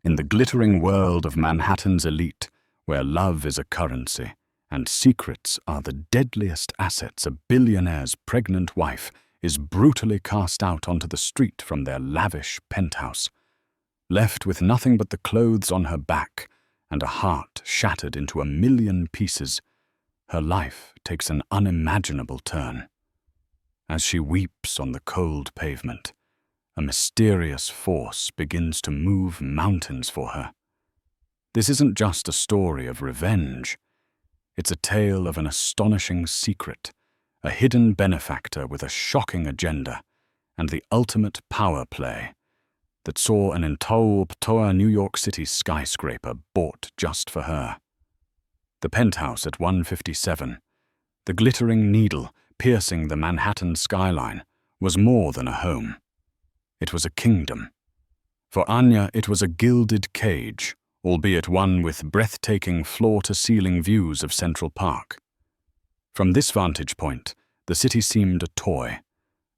In the glittering world of Manhattan's elite, where love is a currency and secrets are the deadliest assets, a billionaire's pregnant wife is brutally cast out onto the street from their lavish penthouse. Left with nothing but the clothes on her back and a heart shattered into 1,000,000 pieces, her life takes an unimaginable turn. As she weeps on the cold pavement, a mysterious force begins to move mountains for her. This isn't just a story of revenge. It's a tale of an astonishing secret, a hidden benefactor with a shocking agenda, and the ultimate power play that saw an entire New York City skyscraper bought just for her. The penthouse at 157, the glittering needle piercing the Manhattan skyline, was more than a home. It was a kingdom. For Anya, it was a gilded cage, albeit one with breathtaking floor-to-ceiling views of Central Park. From this vantage point, the city seemed a toy,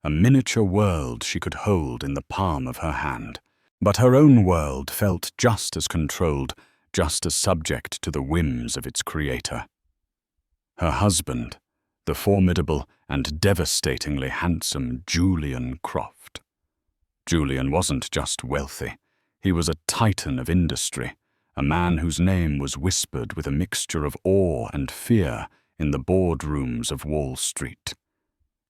a miniature world she could hold in the palm of her hand. But her own world felt just as controlled, just as subject to the whims of its creator. Her husband, the formidable and devastatingly handsome Julian Croft. Julian wasn't just wealthy. He was a titan of industry, a man whose name was whispered with a mixture of awe and fear in the boardrooms of Wall Street.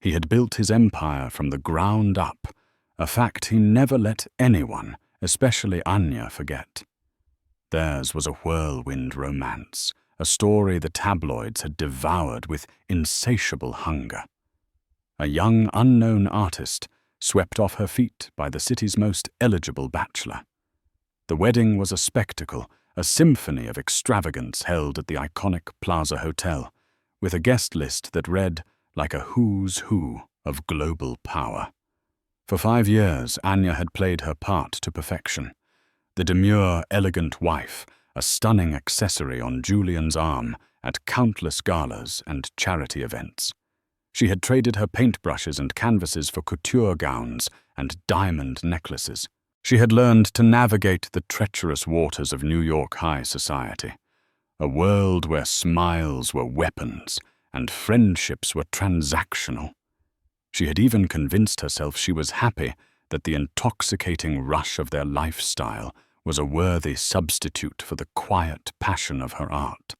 He had built his empire from the ground up, a fact he never let anyone, especially Anya, forget. Theirs was a whirlwind romance, a story the tabloids had devoured with insatiable hunger. A young unknown artist swept off her feet by the city's most eligible bachelor. The wedding was a spectacle, a symphony of extravagance held at the iconic Plaza Hotel, with a guest list that read like a who's who of global power. For 5 years, Anya had played her part to perfection. The demure, elegant wife, a stunning accessory on Julian's arm at countless galas and charity events. She had traded her paintbrushes and canvases for couture gowns and diamond necklaces. She had learned to navigate the treacherous waters of New York high society, a world where smiles were weapons and friendships were transactional. She had even convinced herself she was happy that the intoxicating rush of their lifestyle was a worthy substitute for the quiet passion of her art.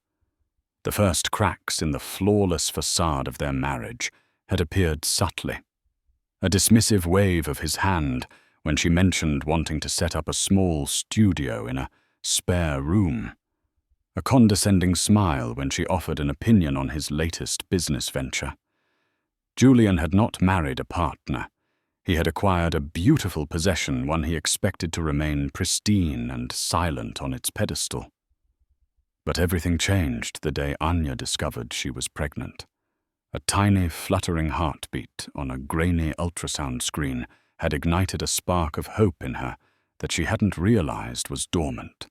The first cracks in the flawless facade of their marriage had appeared subtly. A dismissive wave of his hand when she mentioned wanting to set up a small studio in a spare room. A condescending smile when she offered an opinion on his latest business venture. Julian had not married a partner. He had acquired a beautiful possession, one he expected to remain pristine and silent on its pedestal. But everything changed the day Anya discovered she was pregnant. A tiny, fluttering heartbeat on a grainy ultrasound screen had ignited a spark of hope in her that she hadn't realized was dormant.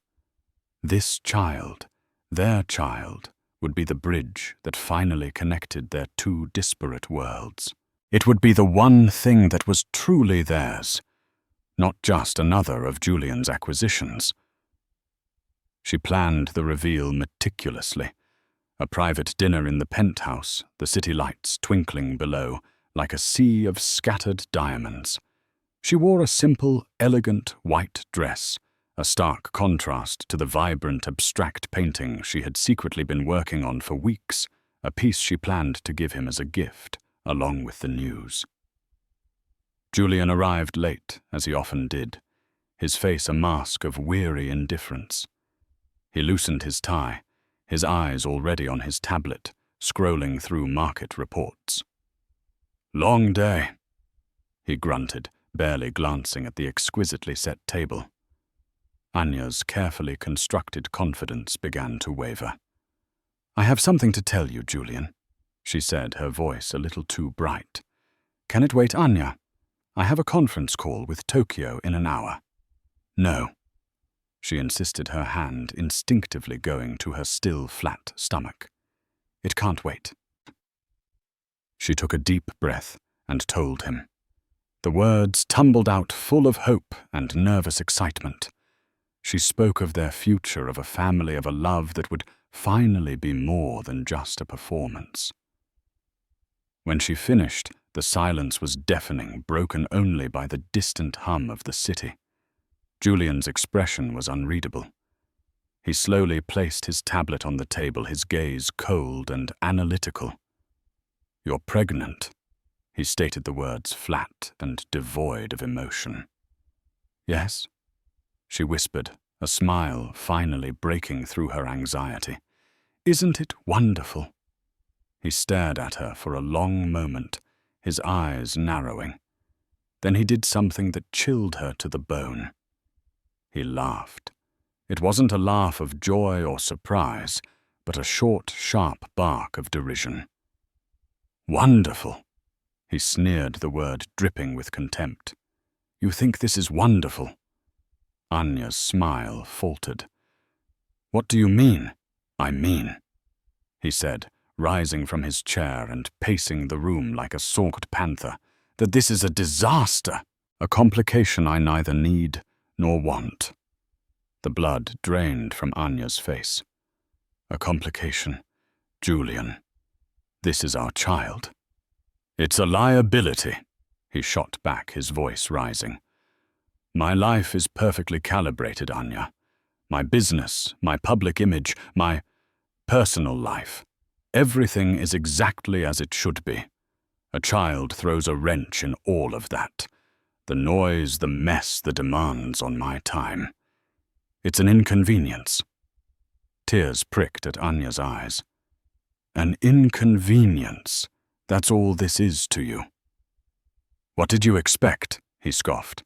This child, their child, would be the bridge that finally connected their two disparate worlds. It would be the one thing that was truly theirs, not just another of Julian's acquisitions. She planned the reveal meticulously. A private dinner in the penthouse, the city lights twinkling below like a sea of scattered diamonds. She wore a simple, elegant white dress, a stark contrast to the vibrant, abstract painting she had secretly been working on for weeks, a piece she planned to give him as a gift, along with the news. Julian arrived late, as he often did, his face a mask of weary indifference. He loosened his tie, his eyes already on his tablet, scrolling through market reports. "Long day," he grunted, barely glancing at the exquisitely set table. Anya's carefully constructed confidence began to waver. "I have something to tell you, Julian," she said, her voice a little too bright. "Can it wait, Anya? I have a conference call with Tokyo in an hour." "No," she insisted, her hand instinctively going to her still flat stomach. "It can't wait." She took a deep breath and told him. The words tumbled out full of hope and nervous excitement. She spoke of their future, of a family, of a love that would finally be more than just a performance. When she finished, the silence was deafening, broken only by the distant hum of the city. Julian's expression was unreadable. He slowly placed his tablet on the table, his gaze cold and analytical. "You're pregnant," he stated the words flat and devoid of emotion. "Yes?" she whispered, a smile finally breaking through her anxiety. "Isn't it wonderful?" He stared at her for a long moment, his eyes narrowing. Then he did something that chilled her to the bone. He laughed. It wasn't a laugh of joy or surprise, but a short, sharp bark of derision. "Wonderful!" He sneered, the word dripping with contempt. "You think this is wonderful?" Anya's smile faltered. "What do you mean?" "I mean," he said, rising from his chair and pacing the room like a stalked panther, "that this is a disaster, a complication I neither need nor want." The blood drained from Anya's face. "A complication, Julian. This is our child." "It's a liability," he shot back, his voice rising. "My life is perfectly calibrated, Anya. My business, my public image, my personal life. Everything is exactly as it should be. A child throws a wrench in all of that. The noise, the mess, the demands on my time. It's an inconvenience." Tears pricked at Anya's eyes. "An inconvenience. That's all this is to you." "What did you expect?" he scoffed.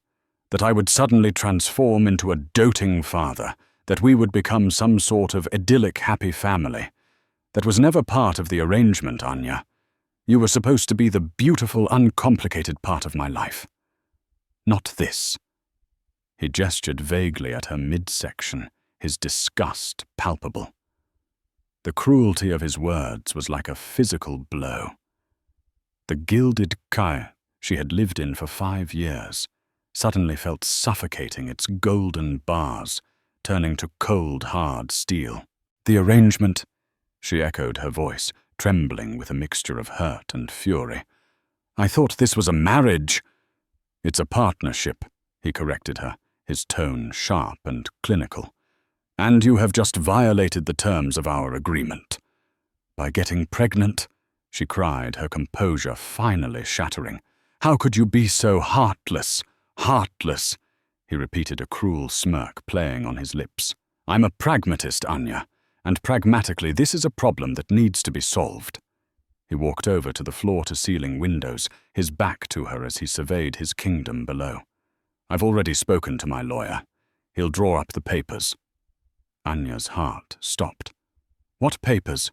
"That I would suddenly transform into a doting father, that we would become some sort of idyllic happy family. That was never part of the arrangement, Anya. You were supposed to be the beautiful, uncomplicated part of my life. Not this." He gestured vaguely at her midsection, his disgust palpable. The cruelty of his words was like a physical blow. The gilded Kai she had lived in for 5 years suddenly felt suffocating, its golden bars turning to cold, hard steel. "The arrangement," she echoed, her voice trembling with a mixture of hurt and fury. "I thought this was a marriage." "It's a partnership," he corrected her, his tone sharp and clinical. "And you have just violated the terms of our agreement." "By getting pregnant?" she cried, her composure finally shattering. "How could you be so heartless? Heartless!" He repeated, a cruel smirk playing on his lips. "I'm a pragmatist, Anya, and pragmatically this is a problem that needs to be solved." He walked over to the floor-to-ceiling windows, his back to her as he surveyed his kingdom below. "I've already spoken to my lawyer. He'll draw up the papers." Anya's heart stopped. "What papers?"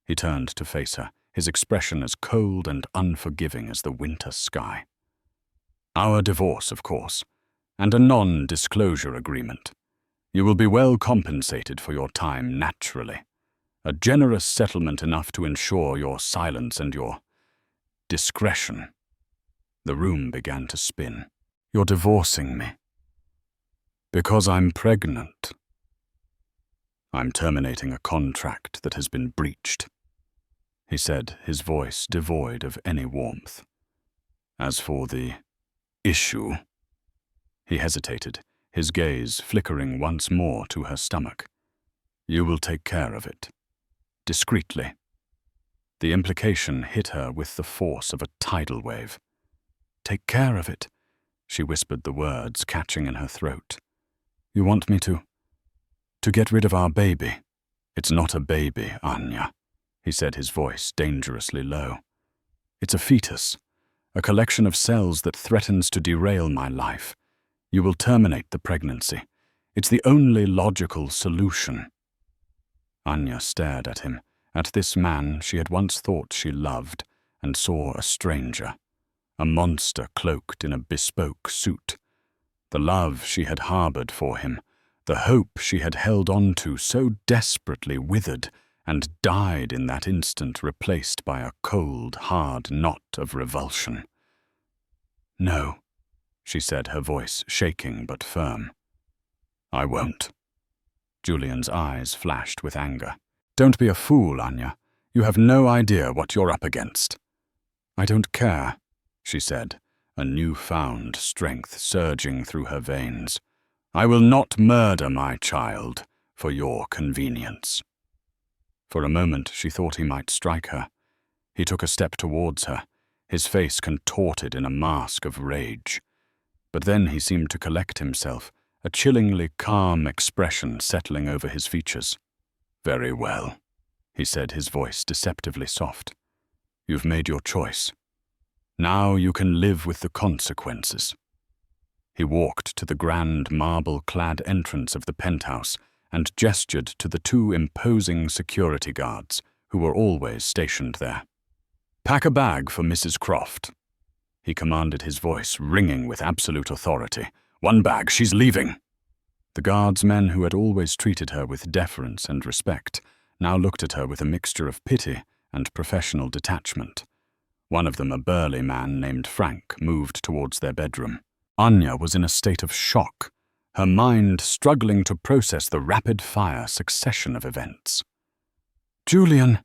He turned to face her, his expression as cold and unforgiving as the winter sky. "Our divorce, of course, and a non-disclosure agreement. You will be well compensated for your time naturally. A generous settlement enough to ensure your silence and your discretion." The room began to spin. "You're divorcing me?" "Because I'm pregnant." "I'm terminating a contract that has been breached," he said, his voice devoid of any warmth. "As for the issue," he hesitated, his gaze flickering once more to her stomach. "You will take care of it. Discreetly." The implication hit her with the force of a tidal wave. "Take care of it," she whispered the words catching in her throat. "You want me to get rid of our baby?" "It's not a baby, Anya," he said, his voice dangerously low. "It's a fetus, a collection of cells that threatens to derail my life. You will terminate the pregnancy. It's the only logical solution." Anya stared at him, at this man she had once thought she loved, and saw a stranger, a monster cloaked in a bespoke suit. The love she had harbored for him, the hope she had held on to so desperately withered and died in that instant, replaced by a cold, hard knot of revulsion. "No," she said, her voice shaking but firm. I won't. Julian's eyes flashed with anger. Don't be a fool, Anya. You have no idea what you're up against. I don't care, she said, a newfound strength surging through her veins. I will not murder my child for your convenience. For a moment she thought he might strike her. He took a step towards her, his face contorted in a mask of rage. But then he seemed to collect himself, a chillingly calm expression settling over his features. Very well, he said, his voice deceptively soft. You've made your choice. Now you can live with the consequences. He walked to the grand marble-clad entrance of the penthouse and gestured to the two imposing security guards who were always stationed there. Pack a bag for Mrs. Croft, he commanded, his voice ringing with absolute authority. One bag, she's leaving. The guardsmen who had always treated her with deference and respect now looked at her with a mixture of pity and professional detachment. One of them, a burly man named Frank, moved towards their bedroom. Anya was in a state of shock, her mind struggling to process the rapid-fire succession of events. Julian,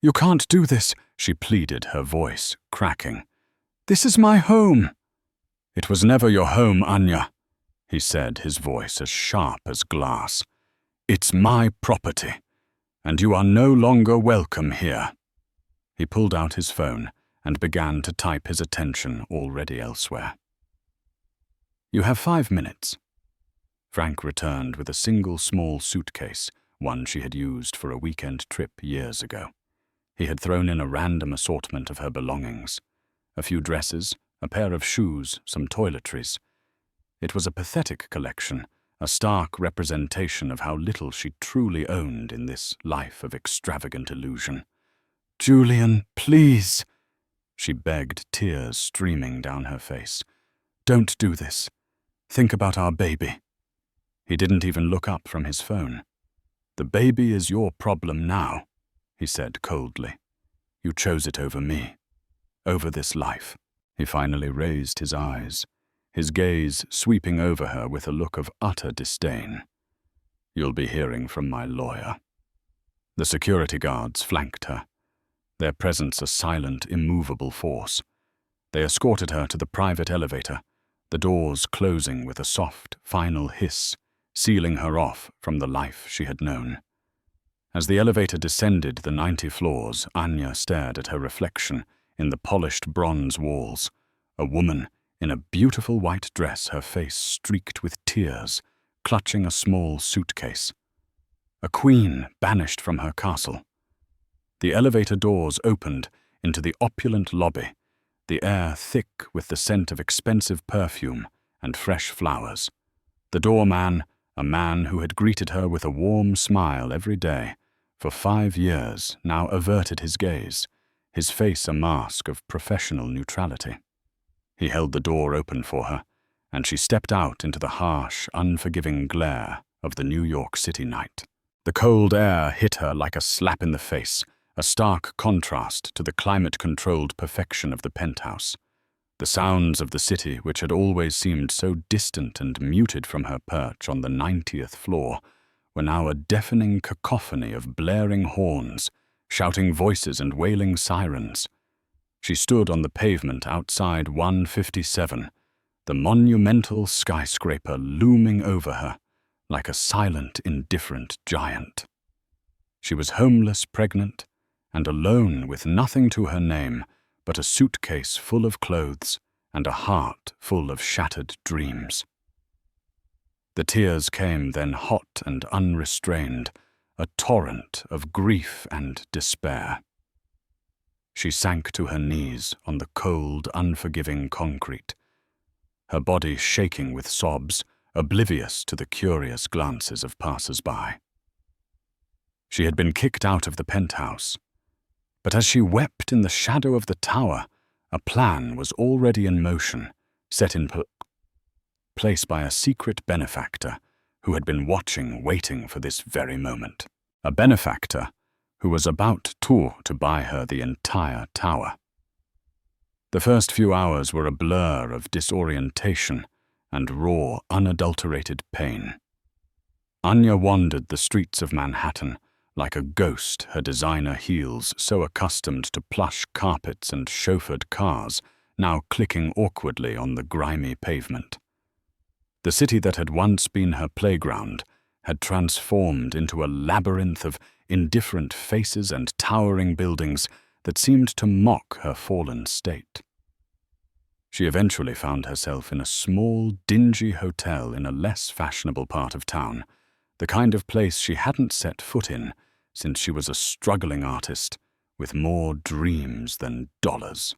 you can't do this, she pleaded, her voice cracking. This is my home. It was never your home, Anya, he said, his voice as sharp as glass. It's my property, and you are no longer welcome here. He pulled out his phone and began to type, his attention already elsewhere. You have 5 minutes. Frank returned with a single small suitcase, one she had used for a weekend trip years ago. He had thrown in a random assortment of her belongings. A few dresses, a pair of shoes, some toiletries. It was a pathetic collection, a stark representation of how little she truly owned in this life of extravagant illusion. Julian, please, she begged, tears streaming down her face. Don't do this. Think about our baby. He didn't even look up from his phone. The baby is your problem now, he said coldly. You chose it over me, over this life. He finally raised his eyes, his gaze sweeping over her with a look of utter disdain. You'll be hearing from my lawyer. The security guards flanked her, their presence a silent, immovable force. They escorted her to the private elevator, the doors closing with a soft, final hiss, sealing her off from the life she had known. As the elevator descended the 90 floors, Anya stared at her reflection in the polished bronze walls, a woman in a beautiful white dress, her face streaked with tears, clutching a small suitcase. A queen banished from her castle. The elevator doors opened into the opulent lobby, the air thick with the scent of expensive perfume and fresh flowers. The doorman, a man who had greeted her with a warm smile every day for 5 years, now averted his gaze, his face a mask of professional neutrality. He held the door open for her, and she stepped out into the harsh, unforgiving glare of the New York City night. The cold air hit her like a slap in the face, a stark contrast to the climate-controlled perfection of the penthouse. The sounds of the city, which had always seemed so distant and muted from her perch on the 90th floor, were now a deafening cacophony of blaring horns, shouting voices and wailing sirens. She stood on the pavement outside 157, the monumental skyscraper looming over her like a silent, indifferent giant. She was homeless, pregnant, and alone with nothing to her name but a suitcase full of clothes and a heart full of shattered dreams. The tears came then hot and unrestrained, a torrent of grief and despair. She sank to her knees on the cold, unforgiving concrete, her body shaking with sobs, oblivious to the curious glances of passers-by. She had been kicked out of the penthouse, but as she wept in the shadow of the tower, a plan was already in motion, set in place by a secret benefactor who had been watching, waiting for this very moment. A benefactor who was about to buy her the entire tower. The first few hours were a blur of disorientation and raw, unadulterated pain. Anya wandered the streets of Manhattan like a ghost, her designer heels so accustomed to plush carpets and chauffeured cars, now clicking awkwardly on the grimy pavement. The city that had once been her playground had transformed into a labyrinth of indifferent faces and towering buildings that seemed to mock her fallen state. She eventually found herself in a small, dingy hotel in a less fashionable part of town, the kind of place she hadn't set foot in since she was a struggling artist with more dreams than dollars.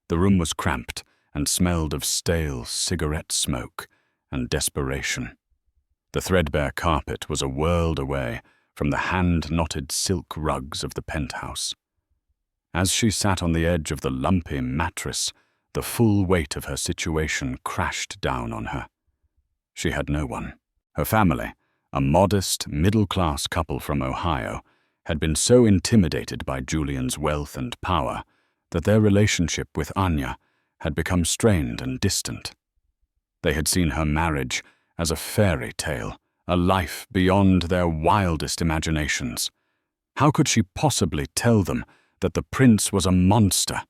The room was cramped and smelled of stale cigarette smoke and desperation. The threadbare carpet was a world away from the hand-knotted silk rugs of the penthouse. As she sat on the edge of the lumpy mattress, the full weight of her situation crashed down on her. She had no one. Her family, a modest, middle-class couple from Ohio, had been so intimidated by Julian's wealth and power that their relationship with Anya had become strained and distant. They had seen her marriage as a fairy tale, a life beyond their wildest imaginations. How could she possibly tell them that the prince was a monster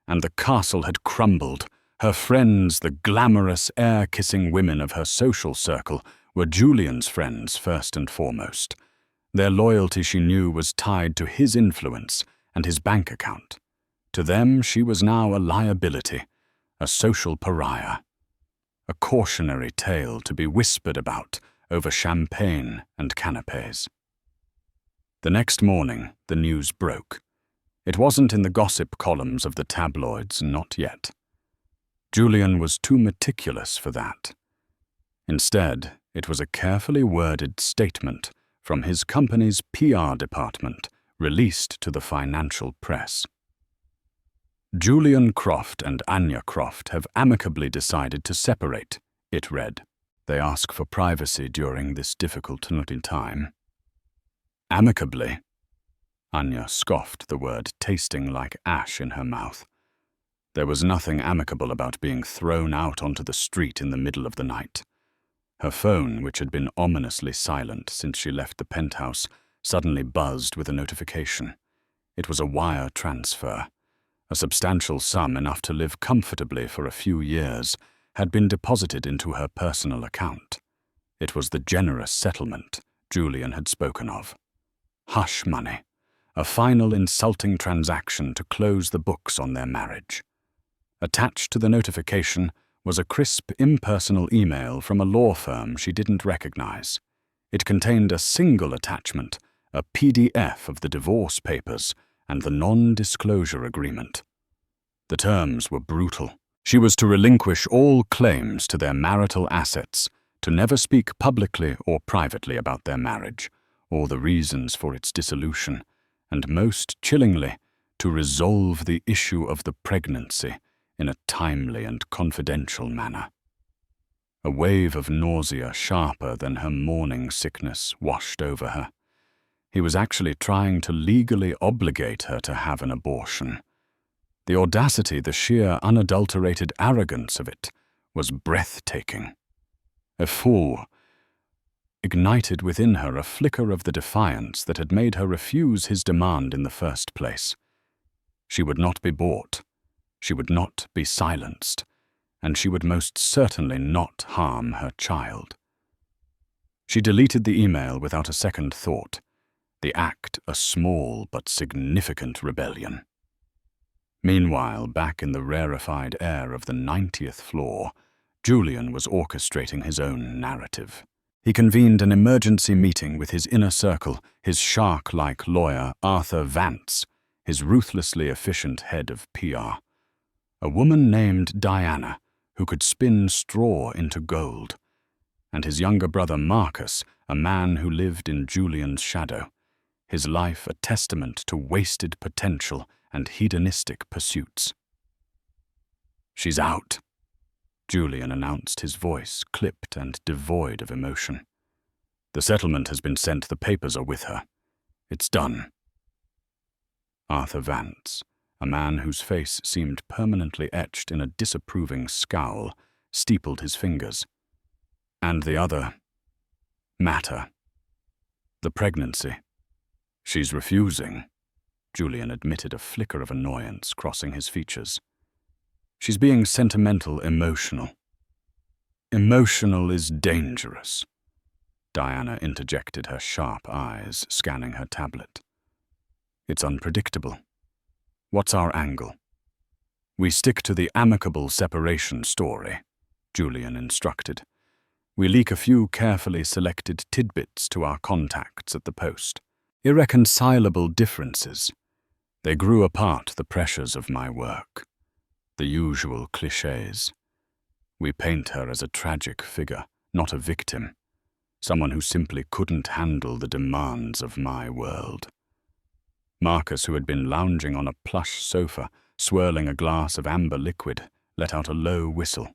and the castle had crumbled? Her friends, the glamorous, air-kissing women of her social circle, were Julian's friends first and foremost. Their loyalty, she knew, was tied to his influence and his bank account. To them, she was now a liability, a social pariah, a cautionary tale to be whispered about over champagne and canapes. The next morning, the news broke. It wasn't in the gossip columns of the tabloids, not yet. Julian was too meticulous for that. Instead, it was a carefully worded statement from his company's PR department, released to the financial press. Julian Croft and Anya Croft have amicably decided to separate, it read. They ask for privacy during this difficult time. Amicably? Anya scoffed the word, tasting like ash in her mouth. There was nothing amicable about being thrown out onto the street in the middle of the night. Her phone, which had been ominously silent since she left the penthouse, suddenly buzzed with a notification. It was a wire transfer. A substantial sum enough to live comfortably for a few years had been deposited into her personal account. It was the generous settlement Julian had spoken of. Hush money, a final insulting transaction to close the books on their marriage. Attached to the notification was a crisp, impersonal email from a law firm she didn't recognize. It contained a single attachment, a PDF of the divorce papers and the non-disclosure agreement. The terms were brutal. She was to relinquish all claims to their marital assets, to never speak publicly or privately about their marriage, or the reasons for its dissolution, and most chillingly, to resolve the issue of the pregnancy in a timely and confidential manner. A wave of nausea sharper than her morning sickness washed over her. He was actually trying to legally obligate her to have an abortion. The audacity, the sheer unadulterated arrogance of it was breathtaking. A fool ignited within her a flicker of the defiance that had made her refuse his demand in the first place. She would not be bought. She would not be silenced, and she would most certainly not harm her child. She deleted the email without a second thought, the act a small but significant rebellion. Meanwhile, back in the rarefied air of the 90th floor, Julian was orchestrating his own narrative. He convened an emergency meeting with his inner circle, his shark-like lawyer, Arthur Vance, his ruthlessly efficient head of PR. A woman named Diana, who could spin straw into gold, and his younger brother Marcus, a man who lived in Julian's shadow, his life a testament to wasted potential and hedonistic pursuits. "She's out," Julian announced, his voice clipped and devoid of emotion. "The settlement has been sent, the papers are with her. It's done." Arthur Vance, a man whose face seemed permanently etched in a disapproving scowl, steepled his fingers. "And the other?" matter. The pregnancy. She's refusing. Julian admitted, a flicker of annoyance crossing his features. She's being sentimental, emotional. Emotional is dangerous. Diana interjected, her sharp eyes scanning her tablet. It's unpredictable. What's our angle? We stick to the amicable separation story, Julian instructed. We leak a few carefully selected tidbits to our contacts at the post. Irreconcilable differences. They grew apart the pressures of my work. The usual clichés. We paint her as a tragic figure, not a victim. Someone who simply couldn't handle the demands of my world. Marcus, who had been lounging on a plush sofa, swirling a glass of amber liquid, let out a low whistle.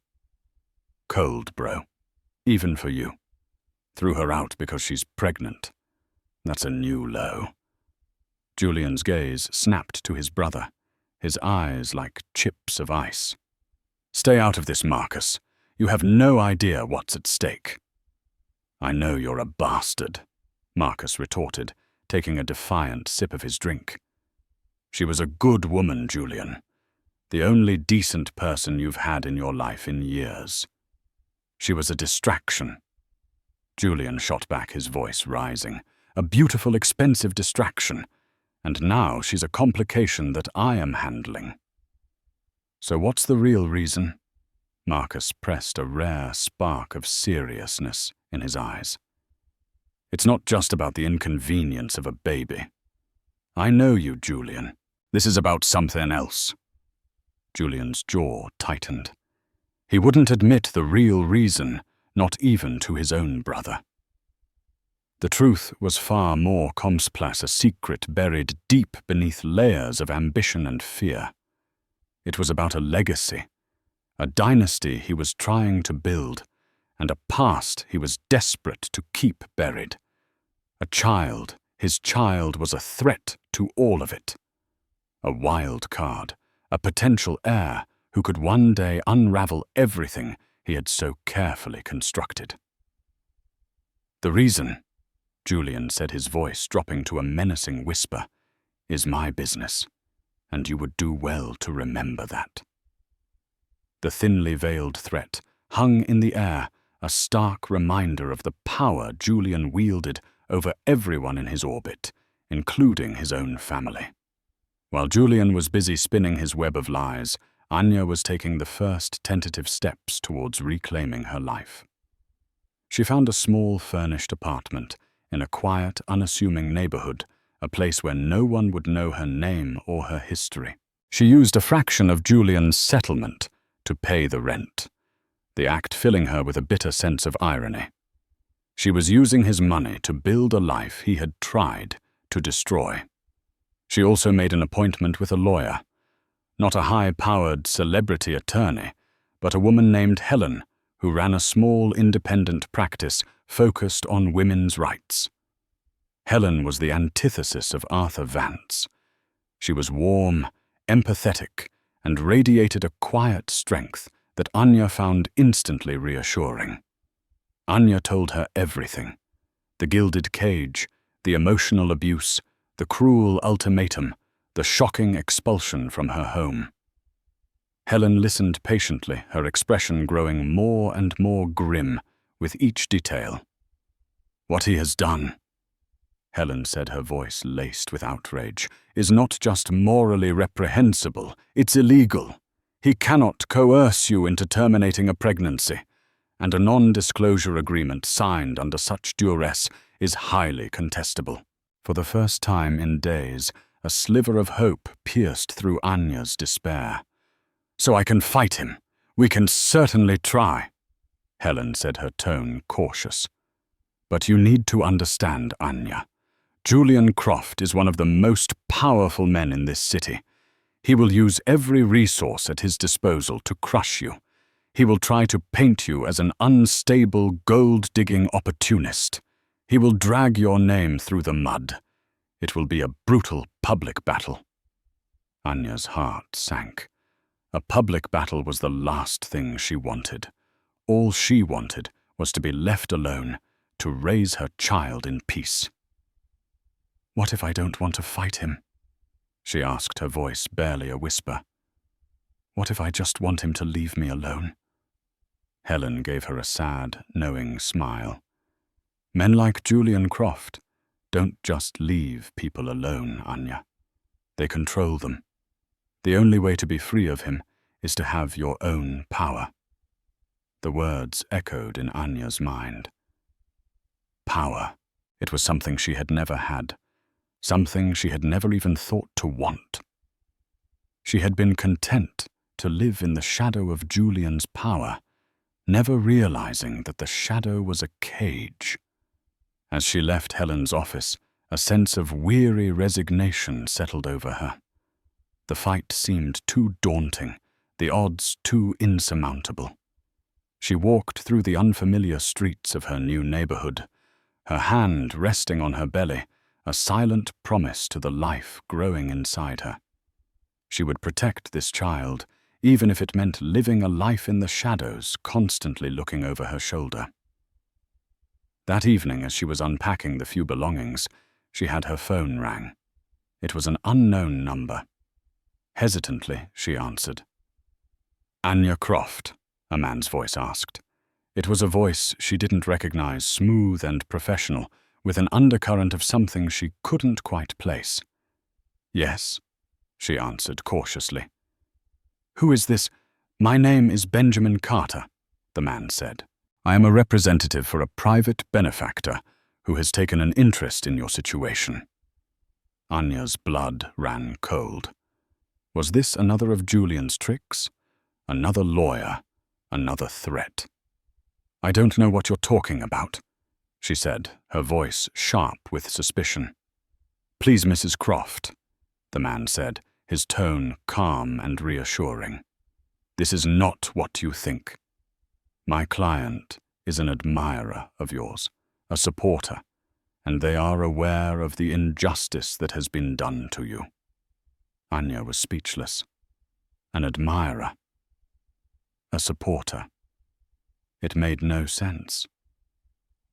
Cold, bro. Even for you. Threw her out because she's pregnant. That's a new low. Julian's gaze snapped to his brother, his eyes like chips of ice. Stay out of this, Marcus. You have no idea what's at stake. I know you're a bastard, Marcus retorted, taking a defiant sip of his drink. She was a good woman, Julian. The only decent person you've had in your life in years. She was a distraction. Julian shot back, his voice rising. A beautiful, expensive distraction. And now she's a complication that I am handling. So what's the real reason? Marcus pressed a rare spark of seriousness in his eyes. It's not just about the inconvenience of a baby. I know you, Julian. This is about something else. Julian's jaw tightened. He wouldn't admit the real reason, not even to his own brother. The truth was far more complex, a secret buried deep beneath layers of ambition and fear. It was about a legacy, a dynasty he was trying to build, and a past he was desperate to keep buried. A child, his child was a threat to all of it. A wild card, a potential heir who could one day unravel everything he had so carefully constructed. The reason, Julian said, his voice dropping to a menacing whisper, is my business, and you would do well to remember that. The thinly veiled threat hung in the air, a stark reminder of the power Julian wielded over everyone in his orbit, including his own family. While Julian was busy spinning his web of lies, Anya was taking the first tentative steps towards reclaiming her life. She found a small furnished apartment in a quiet, unassuming neighborhood, a place where no one would know her name or her history. She used a fraction of Julian's settlement to pay the rent, the act filling her with a bitter sense of irony. She was using his money to build a life he had tried to destroy. She also made an appointment with a lawyer, not a high-powered celebrity attorney, but a woman named Helen, who ran a small independent practice focused on women's rights. Helen was the antithesis of Arthur Vance. She was warm, empathetic, and radiated a quiet strength that Anya found instantly reassuring. Anya told her everything: the gilded cage, the emotional abuse, the cruel ultimatum, the shocking expulsion from her home. Helen listened patiently, her expression growing more and more grim with each detail. What he has done, Helen said, her voice laced with outrage, is not just morally reprehensible, it's illegal. He cannot coerce you into terminating a pregnancy, and a non-disclosure agreement signed under such duress is highly contestable. For the first time in days, a sliver of hope pierced through Anya's despair. So I can fight him. We can certainly try, Helen said, her tone cautious. But you need to understand, Anya. Julian Croft is one of the most powerful men in this city. He will use every resource at his disposal to crush you. He will try to paint you as an unstable, gold-digging opportunist. He will drag your name through the mud. It will be a brutal public battle. Anya's heart sank. A public battle was the last thing she wanted. All she wanted was to be left alone, to raise her child in peace. "What if I don't want to fight him?" she asked, her voice barely a whisper. "What if I just want him to leave me alone?" Helen gave her a sad, knowing smile. Men like Julian Croft don't just leave people alone, Anya. They control them. The only way to be free of him is to have your own power. The words echoed in Anya's mind. Power. It was something she had never had, something she had never even thought to want. She had been content to live in the shadow of Julian's power, never realizing that the shadow was a cage. As she left Helen's office, a sense of weary resignation settled over her. The fight seemed too daunting, the odds too insurmountable. She walked through the unfamiliar streets of her new neighborhood, her hand resting on her belly, a silent promise to the life growing inside her. She would protect this child, even if it meant living a life in the shadows, constantly looking over her shoulder. That evening, as she was unpacking the few belongings, she had her phone rang. It was an unknown number. Hesitantly, she answered. "Anya Croft," a man's voice asked. It was a voice she didn't recognize, smooth and professional, with an undercurrent of something she couldn't quite place. "Yes," she answered cautiously. "Who is this?" "My name is Benjamin Carter," the man said. "I am a representative for a private benefactor who has taken an interest in your situation." Anya's blood ran cold. Was this another of Julian's tricks? Another lawyer? Another threat? "I don't know what you're talking about," she said, her voice sharp with suspicion. "Please, Mrs. Croft," the man said, his tone calm and reassuring. "This is not what you think. My client is an admirer of yours, a supporter, and they are aware of the injustice that has been done to you." Anya was speechless. An admirer. A supporter. It made no sense.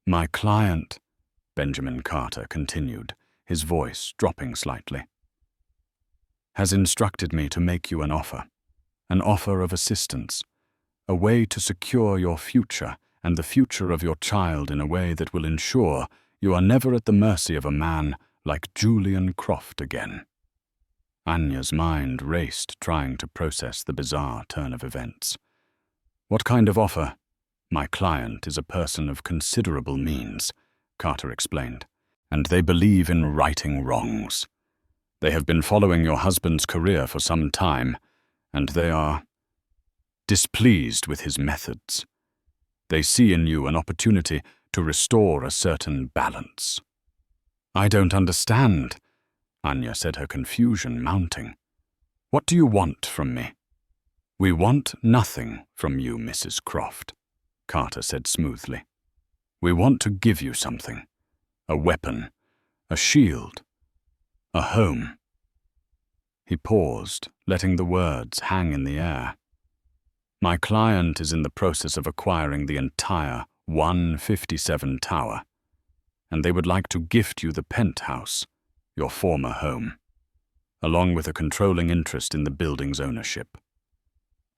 "My client," Benjamin Carter continued, his voice dropping slightly, "has instructed me to make you an offer of assistance, a way to secure your future and the future of your child in a way that will ensure you are never at the mercy of a man like Julian Croft again." Anya's mind raced, trying to process the bizarre turn of events. "What kind of offer?" "My client is a person of considerable means," Carter explained, "and they believe in righting wrongs. They have been following your husband's career for some time, and they are displeased with his methods. They see in you an opportunity to restore a certain balance." "I don't understand," Anya said, her confusion mounting. "What do you want from me?" "We want nothing from you, Mrs. Croft," Carter said smoothly. "We want to give you something. A weapon, a shield, a home." He paused, letting the words hang in the air. "My client is in the process of acquiring the entire 157 tower, and they would like to gift you the Penthouse, your former home, along with a controlling interest in the building's ownership."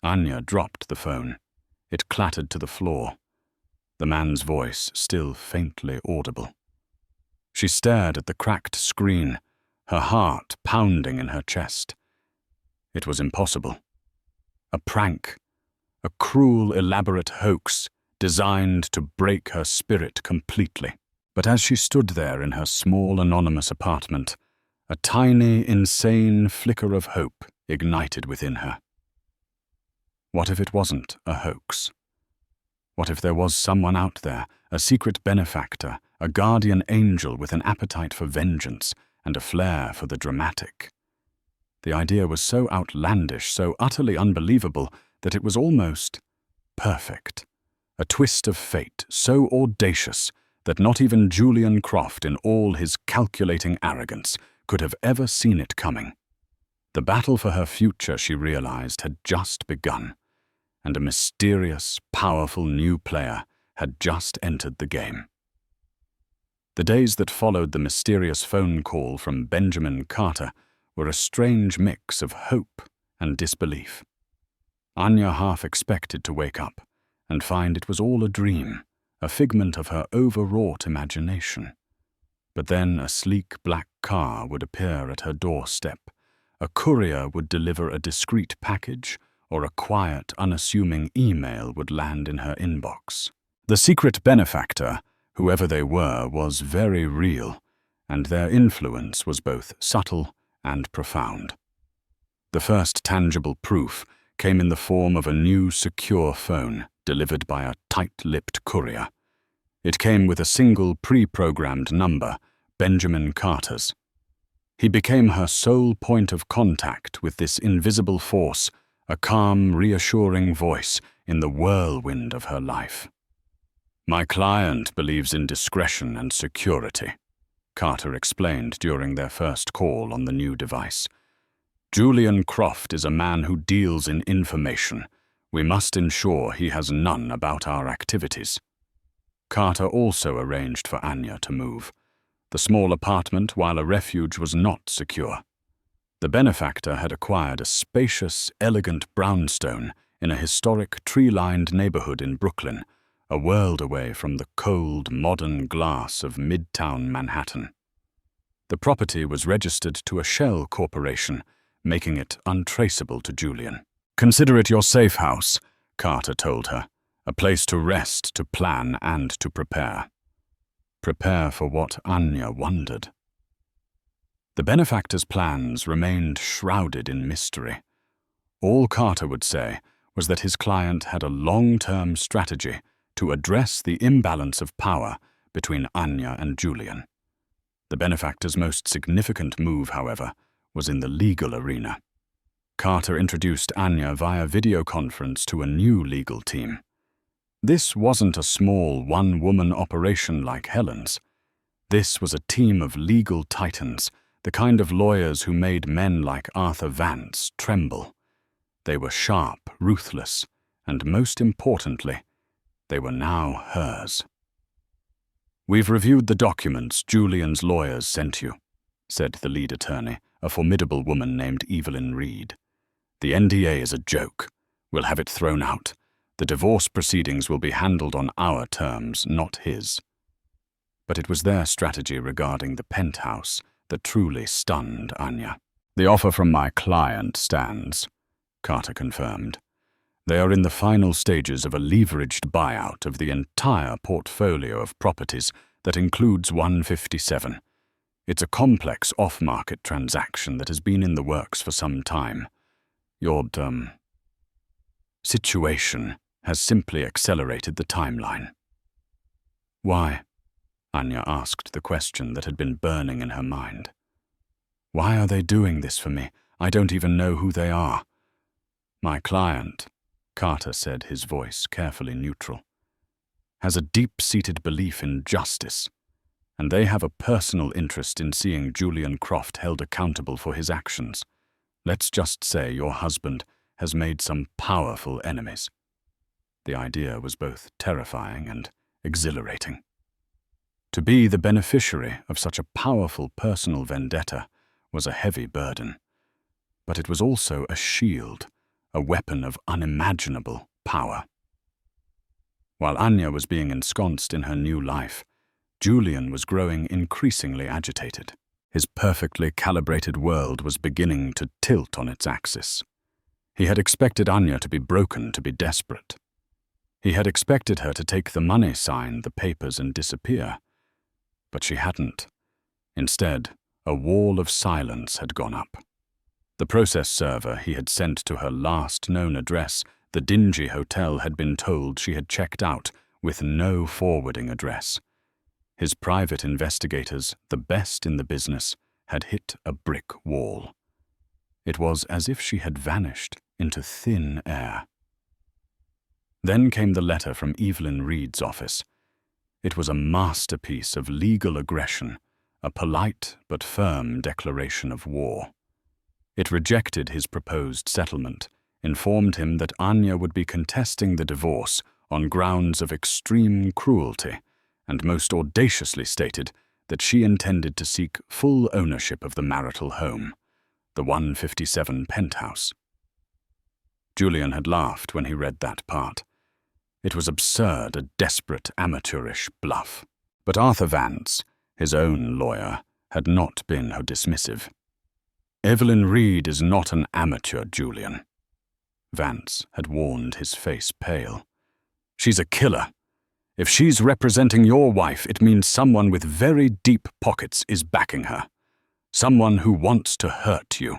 Anya dropped the phone. It clattered to the floor, the man's voice still faintly audible. She stared at the cracked screen, her heart pounding in her chest. It was impossible. A prank, a cruel, elaborate hoax designed to break her spirit completely. But as she stood there in her small, anonymous apartment, a tiny, insane flicker of hope ignited within her. What if it wasn't a hoax? What if there was someone out there, a secret benefactor, a guardian angel with an appetite for vengeance and a flair for the dramatic? The idea was so outlandish, so utterly unbelievable, that it was almost perfect. A twist of fate so audacious that not even Julian Croft, in all his calculating arrogance, could have ever seen it coming. The battle for her future, she realized, had just begun, and a mysterious, powerful new player had just entered the game. The days that followed the mysterious phone call from Benjamin Carter were a strange mix of hope and disbelief. Anya half expected to wake up and find it was all a dream, a figment of her overwrought imagination. But then a sleek black car would appear at her doorstep, a courier would deliver a discreet package, or a quiet, unassuming email would land in her inbox. The secret benefactor, whoever they were, was very real, and their influence was both subtle and profound. The first tangible proof came in the form of a new secure phone delivered by a tight-lipped courier. It came with a single pre-programmed number, Benjamin Carter's. He became her sole point of contact with this invisible force, a calm, reassuring voice in the whirlwind of her life. "My client believes in discretion and security," Carter explained during their first call on the new device. "Julian Croft is a man who deals in information. We must ensure he has none about our activities." Carter also arranged for Anya to move. The small apartment, while a refuge, was not secure. The benefactor had acquired a spacious, elegant brownstone in a historic, tree-lined neighborhood in Brooklyn, a world away from the cold, modern glass of Midtown Manhattan. The property was registered to a shell corporation, making it untraceable to Julian. "Consider it your safe house," Carter told her, "a place to rest, to plan, and to prepare." Prepare for what, Anya wondered. The benefactor's plans remained shrouded in mystery. All Carter would say was that his client had a long-term strategy to address the imbalance of power between Anya and Julian. The benefactor's most significant move, however, was in the legal arena. Carter introduced Anya via video conference to a new legal team. This wasn't a small one-woman operation like Helen's. This was a team of legal titans, the kind of lawyers who made men like Arthur Vance tremble. They were sharp, ruthless, and most importantly, they were now hers. "We've reviewed the documents Julian's lawyers sent you," said the lead attorney, a formidable woman named Evelyn Reed. "The NDA is a joke. We'll have it thrown out. The divorce proceedings will be handled on our terms, not his." But it was their strategy regarding the penthouse that truly stunned Anya. "The offer from my client stands," Carter confirmed. "They are in the final stages of a leveraged buyout of the entire portfolio of properties that includes 157. It's a complex off-market transaction that has been in the works for some time. Your, situation has simply accelerated the timeline." "Why?" Anya asked the question that had been burning in her mind. "Why are they doing this for me? I don't even know who they are." "My client," Carter said, his voice carefully neutral, "has a deep-seated belief in justice, and they have a personal interest in seeing Julian Croft held accountable for his actions. Let's just say your husband has made some powerful enemies." The idea was both terrifying and exhilarating. To be the beneficiary of such a powerful personal vendetta was a heavy burden, but it was also a shield, a weapon of unimaginable power. While Anya was being ensconced in her new life, Julian was growing increasingly agitated. His perfectly calibrated world was beginning to tilt on its axis. He had expected Anya to be broken, to be desperate. He had expected her to take the money sign, the papers, and disappear. But she hadn't. Instead, a wall of silence had gone up. The process server he had sent to her last known address, the dingy hotel, had been told she had checked out with no forwarding address. His private investigators, the best in the business, had hit a brick wall. It was as if she had vanished into thin air. Then came the letter from Evelyn Reed's office. It was a masterpiece of legal aggression, a polite but firm declaration of war. It rejected his proposed settlement, informed him that Anya would be contesting the divorce on grounds of extreme cruelty, and most audaciously stated that she intended to seek full ownership of the marital home, the 157 Penthouse. Julian had laughed when he read that part. It was absurd, a desperate, amateurish bluff. But Arthur Vance, his own lawyer, had not been so dismissive. "Evelyn Reed is not an amateur, Julian." Vance had warned, his face pale. "She's a killer. If she's representing your wife, it means someone with very deep pockets is backing her. Someone who wants to hurt you."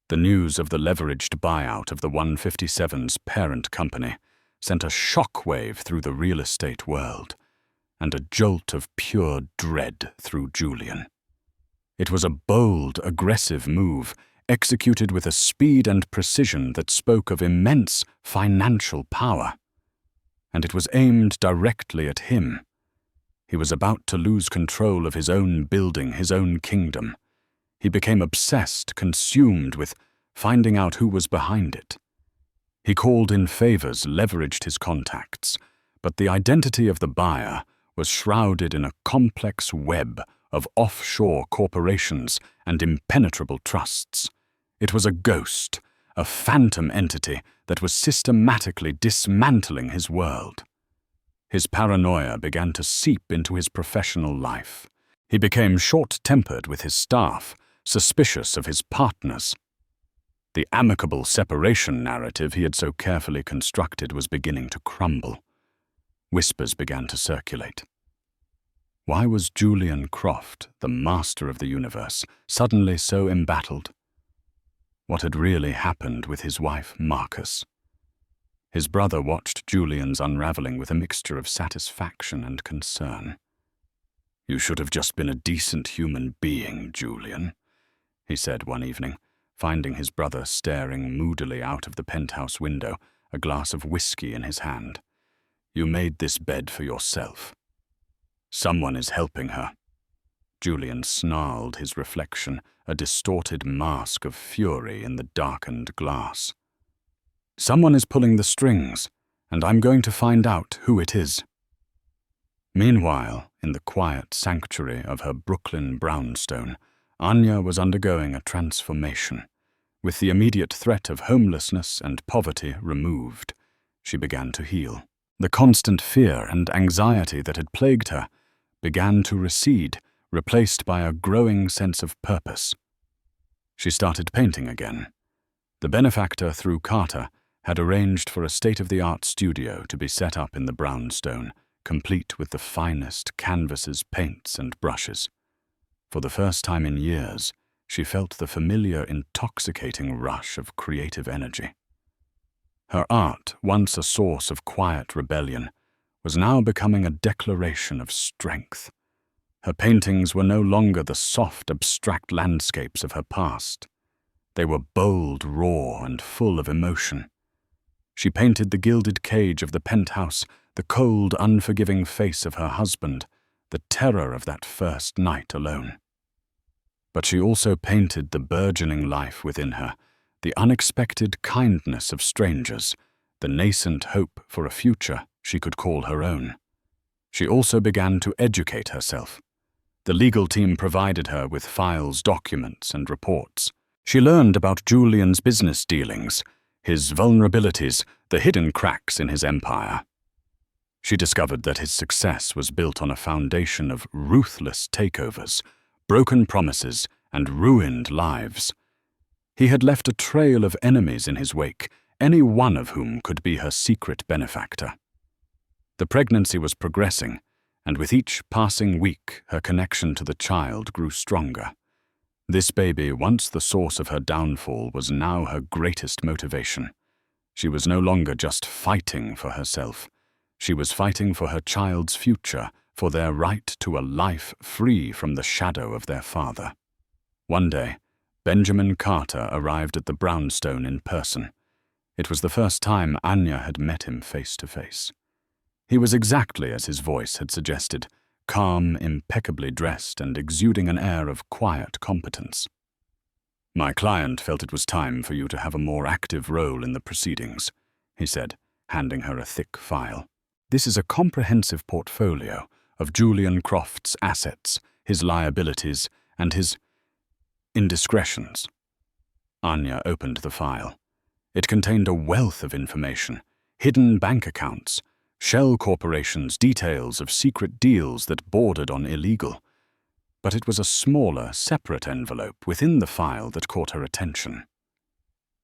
The news of the leveraged buyout of the 157's parent company sent a shockwave through the real estate world, and a jolt of pure dread through Julian. It was a bold, aggressive move, executed with a speed and precision that spoke of immense financial power. And it was aimed directly at him. He was about to lose control of his own building, his own kingdom. He became obsessed, consumed with finding out who was behind it. He called in favors, leveraged his contacts, but the identity of the buyer was shrouded in a complex web of offshore corporations and impenetrable trusts. It was a ghost, a phantom entity that was systematically dismantling his world. His paranoia began to seep into his professional life. He became short-tempered with his staff, suspicious of his partners. The amicable separation narrative he had so carefully constructed was beginning to crumble. Whispers began to circulate. Why was Julian Croft, the master of the universe, suddenly so embattled? What had really happened with his wife, Marcus? His brother watched Julian's unraveling with a mixture of satisfaction and concern. "You should have just been a decent human being, Julian," he said one evening, finding his brother staring moodily out of the penthouse window, a glass of whiskey in his hand. "You made this bed for yourself. Someone is helping her." Julian snarled his reflection, a distorted mask of fury in the darkened glass. "Someone is pulling the strings, and I'm going to find out who it is." Meanwhile, in the quiet sanctuary of her Brooklyn brownstone, Anya was undergoing a transformation. With the immediate threat of homelessness and poverty removed, she began to heal. The constant fear and anxiety that had plagued her began to recede, replaced by a growing sense of purpose. She started painting again. The Benefactor, through Carter, had arranged for a state-of-the-art studio to be set up in the brownstone, complete with the finest canvases, paints, and brushes. For the first time in years, she felt the familiar, intoxicating rush of creative energy. Her art, once a source of quiet rebellion, was now becoming a declaration of strength. Her paintings were no longer the soft, abstract landscapes of her past. They were bold, raw, and full of emotion. She painted the gilded cage of the penthouse, the cold, unforgiving face of her husband, the terror of that first night alone. But she also painted the burgeoning life within her, the unexpected kindness of strangers, the nascent hope for a future she could call her own. She also began to educate herself. The legal team provided her with files, documents, and reports. She learned about Julian's business dealings, his vulnerabilities, the hidden cracks in his empire. She discovered that his success was built on a foundation of ruthless takeovers, broken promises, and ruined lives. He had left a trail of enemies in his wake, any one of whom could be her secret benefactor. The pregnancy was progressing, and with each passing week, her connection to the child grew stronger. This baby, once the source of her downfall, was now her greatest motivation. She was no longer just fighting for herself. She was fighting for her child's future, for their right to a life free from the shadow of their father. One day, Benjamin Carter arrived at the brownstone in person. It was the first time Anya had met him face to face. He was exactly as his voice had suggested, calm, impeccably dressed, and exuding an air of quiet competence. "My client felt it was time for you to have a more active role in the proceedings," he said, handing her a thick file. "This is a comprehensive portfolio of Julian Croft's assets, his liabilities, and his indiscretions. Anya opened the file. It contained a wealth of information, hidden bank accounts, shell corporations, details of secret deals that bordered on illegal. But it was a smaller, separate envelope within the file that caught her attention.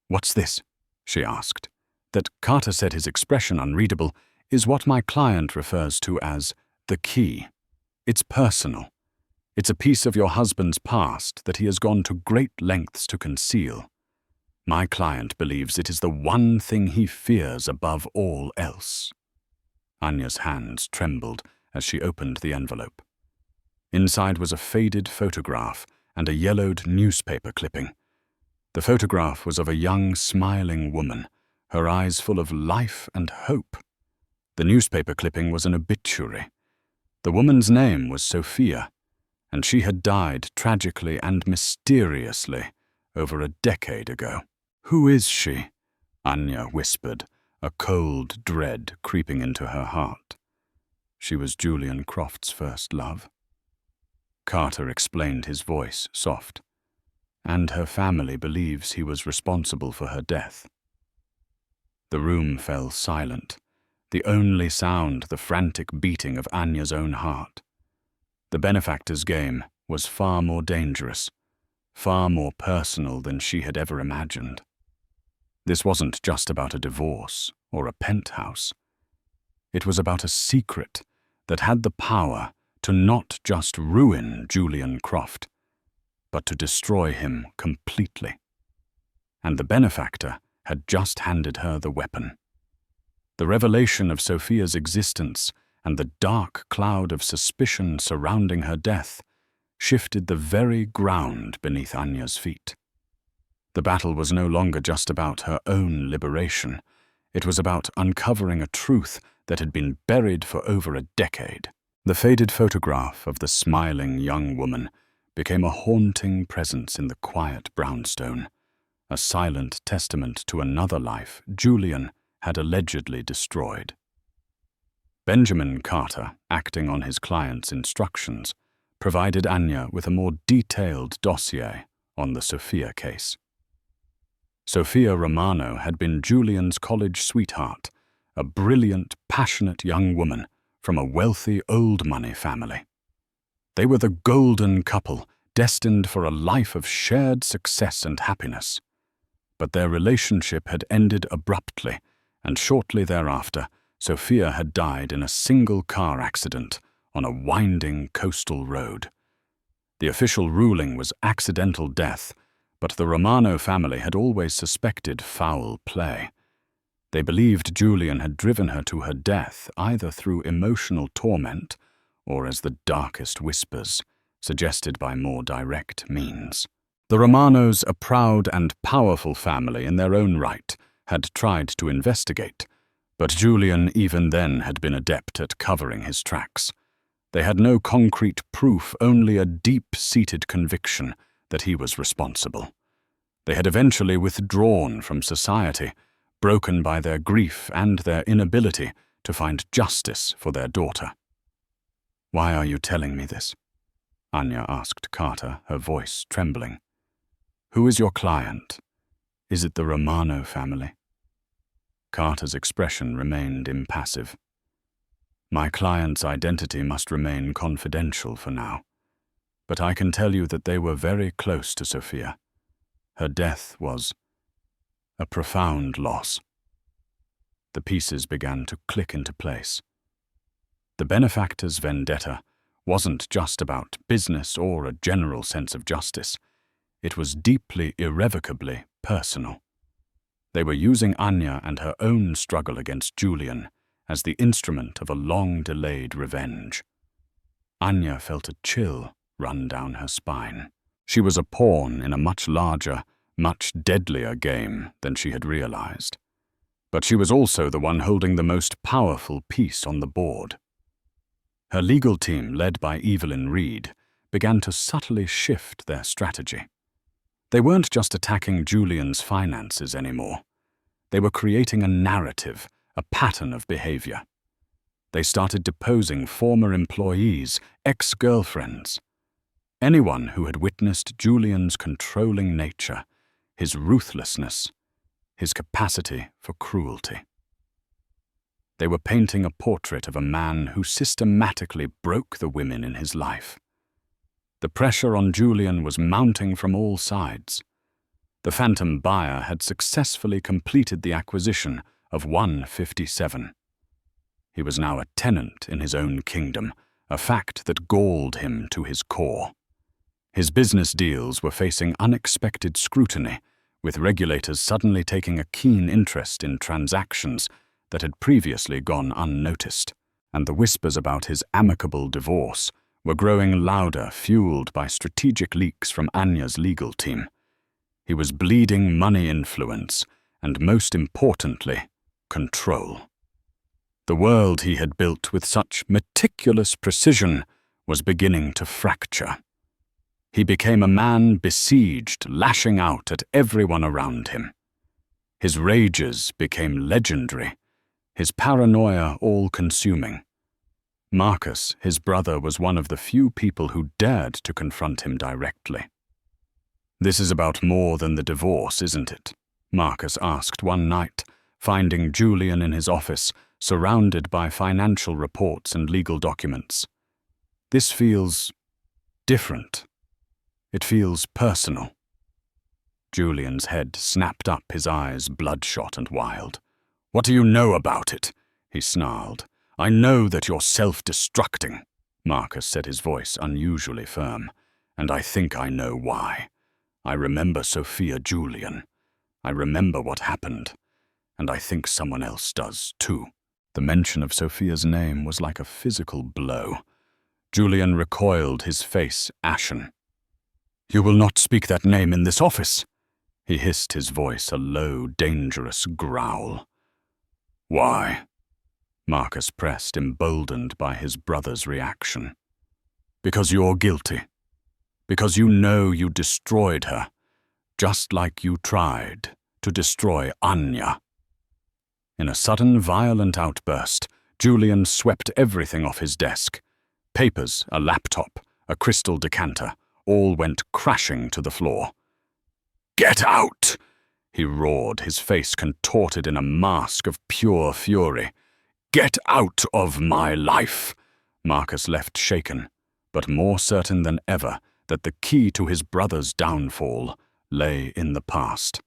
"What's this?" she asked. That Carter said his expression unreadable is what my client refers to as the key. It's personal. It's a piece of your husband's past that he has gone to great lengths to conceal. My client believes it is the one thing he fears above all else. Anya's hands trembled as she opened the envelope. Inside was a faded photograph and a yellowed newspaper clipping. The photograph was of a young, smiling woman, her eyes full of life and hope. The newspaper clipping was an obituary. The woman's name was Sophia, and she had died tragically and mysteriously over a decade ago. "Who is she?" Anya whispered, a cold dread creeping into her heart. She was Julian Croft's first love. Carter explained, his voice soft. And her family believes he was responsible for her death. The room fell silent, the only sound the frantic beating of Anya's own heart. The Benefactor's game was far more dangerous, far more personal than she had ever imagined. This wasn't just about a divorce or a penthouse. It was about a secret that had the power to not just ruin Julian Croft, but to destroy him completely. And the Benefactor had just handed her the weapon. The revelation of Sophia's existence and the dark cloud of suspicion surrounding her death shifted the very ground beneath Anya's feet. The battle was no longer just about her own liberation. It was about uncovering a truth that had been buried for over a decade. The faded photograph of the smiling young woman became a haunting presence in the quiet brownstone, a silent testament to another life Julian had allegedly destroyed. Benjamin Carter, acting on his client's instructions, provided Anya with a more detailed dossier on the Sophia case. Sophia Romano had been Julian's college sweetheart, a brilliant, passionate young woman from a wealthy old money family. They were the golden couple, destined for a life of shared success and happiness. But their relationship had ended abruptly, and shortly thereafter, Sophia had died in a single car accident on a winding coastal road. The official ruling was accidental death, but the Romano family had always suspected foul play. They believed Julian had driven her to her death either through emotional torment or as the darkest whispers, suggested by more direct means. The Romanos, a proud and powerful family in their own right, had tried to investigate, but Julian even then had been adept at covering his tracks. They had no concrete proof, only a deep-seated conviction that he was responsible. They had eventually withdrawn from society, broken by their grief and their inability to find justice for their daughter. "Why are you telling me this?" Anya asked Carter, her voice trembling. "Who is your client? Is it the Romano family?" Carter's expression remained impassive. "My client's identity must remain confidential for now, but I can tell you that they were very close to Sophia. Her death was a profound loss." The pieces began to click into place. The Benefactor's vendetta wasn't just about business or a general sense of justice. It was deeply, irrevocably personal. They were using Anya and her own struggle against Julian as the instrument of a long-delayed revenge. Anya felt a chill run down her spine. She was a pawn in a much larger, much deadlier game than she had realized. But she was also the one holding the most powerful piece on the board. Her legal team, led by Evelyn Reed, began to subtly shift their strategy. They weren't just attacking Julian's finances anymore. They were creating a narrative, a pattern of behavior. They started deposing former employees, ex-girlfriends. Anyone who had witnessed Julian's controlling nature, his ruthlessness, his capacity for cruelty. They were painting a portrait of a man who systematically broke the women in his life. The pressure on Julian was mounting from all sides. The phantom buyer had successfully completed the acquisition of 157. He was now a tenant in his own kingdom, a fact that galled him to his core. His business deals were facing unexpected scrutiny, with regulators suddenly taking a keen interest in transactions that had previously gone unnoticed, and the whispers about his amicable divorce were growing louder, fueled by strategic leaks from Anya's legal team. He was bleeding money influence, and most importantly, control. The world he had built with such meticulous precision was beginning to fracture. He became a man besieged, lashing out at everyone around him. His rages became legendary, his paranoia all-consuming. Marcus, his brother, was one of the few people who dared to confront him directly. "This is about more than the divorce, isn't it?" Marcus asked one night, finding Julian in his office, surrounded by financial reports and legal documents. "This feels different. It feels personal." Julian's head snapped up, his eyes bloodshot and wild. "What do you know about it?" he snarled. "I know that you're self-destructing," Marcus said, his voice unusually firm. "And I think I know why. I remember Sophia, Julian. I remember what happened. And I think someone else does, too." The mention of Sophia's name was like a physical blow. Julian recoiled, his face ashen. "You will not speak that name in this office," he hissed, his voice a low, dangerous growl. "Why?" Marcus pressed, emboldened by his brother's reaction. "Because you're guilty. Because you know you destroyed her, just like you tried to destroy Anya." In a sudden, violent outburst, Julian swept everything off his desk. Papers, a laptop, a crystal decanter, all went crashing to the floor. "Get out!" he roared, his face contorted in a mask of pure fury. "Get out of my life!" Marcus left shaken, but more certain than ever that the key to his brother's downfall lay in the past.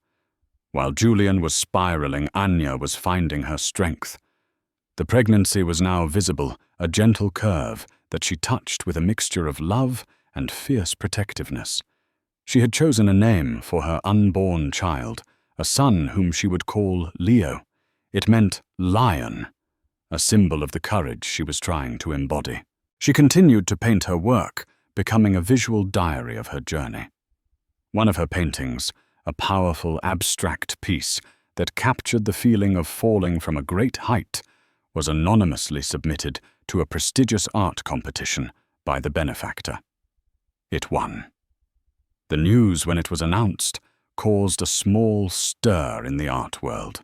While Julian was spiraling, Anya was finding her strength. The pregnancy was now visible, a gentle curve that she touched with a mixture of love and fierce protectiveness. She had chosen a name for her unborn child, a son whom she would call Leo. It meant lion, a symbol of the courage she was trying to embody. She continued to paint her work, becoming a visual diary of her journey. One of her paintings, a powerful, abstract piece that captured the feeling of falling from a great height, was anonymously submitted to a prestigious art competition by the Benefactor. It won. The news, when it was announced, caused a small stir in the art world.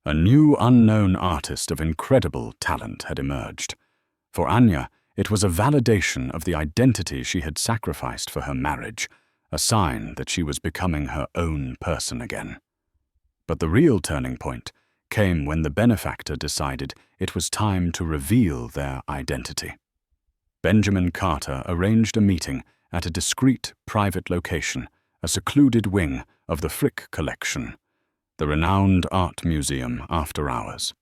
A new unknown artist of incredible talent had emerged. For Anya, it was a validation of the identity she had sacrificed for her marriage, a sign that she was becoming her own person again. But the real turning point came when the Benefactor decided it was time to reveal their identity. Benjamin Carter arranged a meeting at a discreet, private location, a secluded wing of the Frick Collection, the renowned art museum after hours.